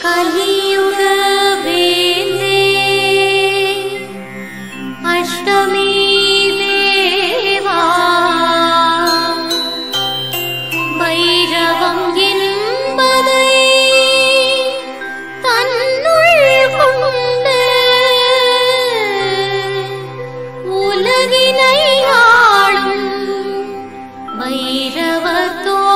कलियुग वेन्दे अष्टमी देवा भैरवं என்பதை தன்னுள் கொண்டு உலகினை ஆளும் பைரவர் தோன்றல்.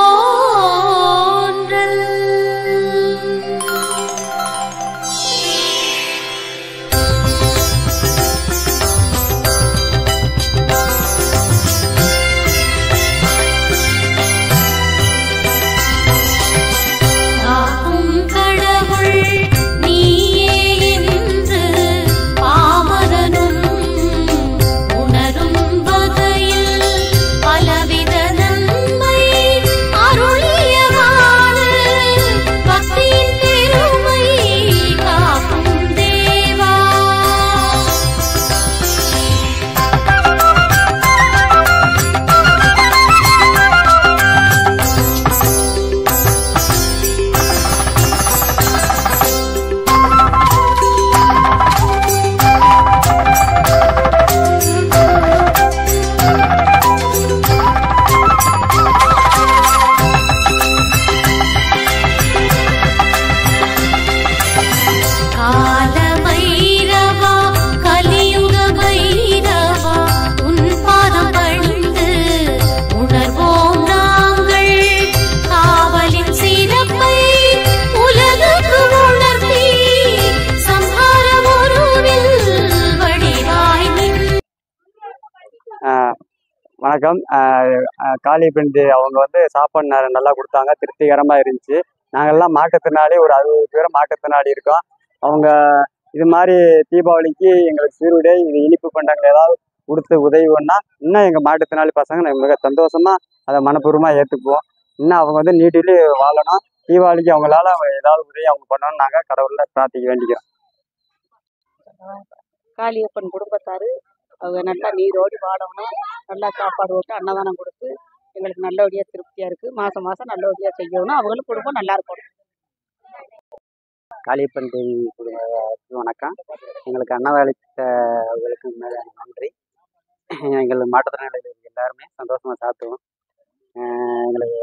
காக்கும் கடவுள் நீயே என்று பாமரனும் உணரும் வகையில் பலவித நன்மை அருளியவாறு பக்தியின் பெருமை காக்கும் தேவா. கால பைரவா கலியுக பைரவா உன் பாதம் பணிந்து உணர்வோம் நாங்கள் காவலின் சிறப்பை உலகுக்கு உணர்த்தி சம்ஹார உருவில் வடிவாய் நின். வணக்கம். காளியப்பன் அவங்க சாப்பாடு நல்லா கொடுத்தாங்க, திருப்திகரமாக இருந்துச்சு. நாங்கள்லாம் மாற்றுத்திறனாளி, ஒரு 60 பேர் மாற்றுத்திறனாளி இருக்கோம். அவங்க இது மாதிரி தீபாவளிக்கு எங்களுக்கு சீருடை இது இனிப்பு பண்டங்கள் ஏதாவது கொடுத்து உதவி பண்ணா இன்னும் எங்கள் மாற்றுத்திறனாளி பசங்க நாங்கள் மிக சந்தோஷமாக அதை மனப்பூர்வமாக ஏற்றுக்குவோம். இன்னும் அவங்க நீட்டிலே வாழணும். தீபாவளிக்கு அவங்களால ஏதாவது உதவி அவங்க பண்ணணும்னு நாங்கள் கடவுளில் பிரார்த்திக்க வேண்டிக்கிறோம். காளியப்பன் குடும்பத்தார் அவங்க நல்லா நீரோடி வாழணும், நல்லா சாப்பாடு போட்டு அன்னதானம் கொடுத்து எங்களுக்கு நல்லபடியாக திருப்தியாக இருக்குது. மாதம் மாதம் நல்லபடியாக செய்யணும், அவங்களும் குடும்பம் நல்லா இருக்கணும். காளியப்பன் தேவி குடும்பத்துக்கு வணக்கம். எங்களுக்கு அன்னதாளித்தவர்களுக்கு மேலே நன்றி. எங்களுக்கு மாற்றுத்திறனாளிகள் எல்லாருமே சந்தோஷமாக சாப்பிடுவோம். எங்களுக்கு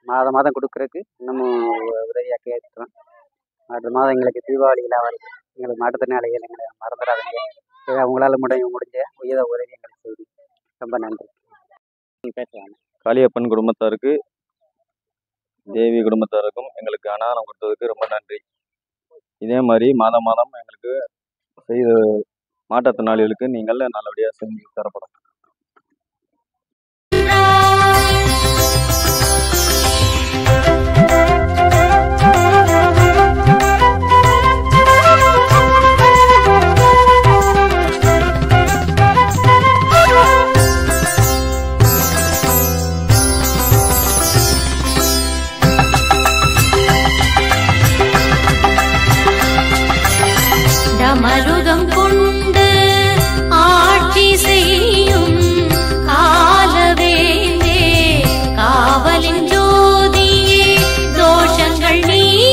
மாதம் மாதம் கொடுக்குறதுக்கு இன்னமும் உதவியாக கேட்டுக்கிறோம். அடுத்த மாதம் எங்களுக்கு தீபாவளியெல்லாம் வருது. எங்களுக்கு மாற்றுத்திறனாளிகள் எங்களை மறந்துடாதீங்க. அவங்களால முடிஞ்ச உயர்ந்த உதவி எங்களுக்கு செய்தி. ரொம்ப நன்றி. பேசுவாங்க. காளியப்பன் குடும்பத்தாருக்கு தேவி குடும்பத்தாருக்கும் எங்களுக்கு அன்னதானம் கொடுத்ததுக்கு ரொம்ப நன்றி. இதே மாதிரி மாதம் மாதம் எங்களுக்கு செய்த மாற்றுத்திறனாளிகளுக்கு நீங்கள் நல்லபடியாக செஞ்சு தரப்படும்.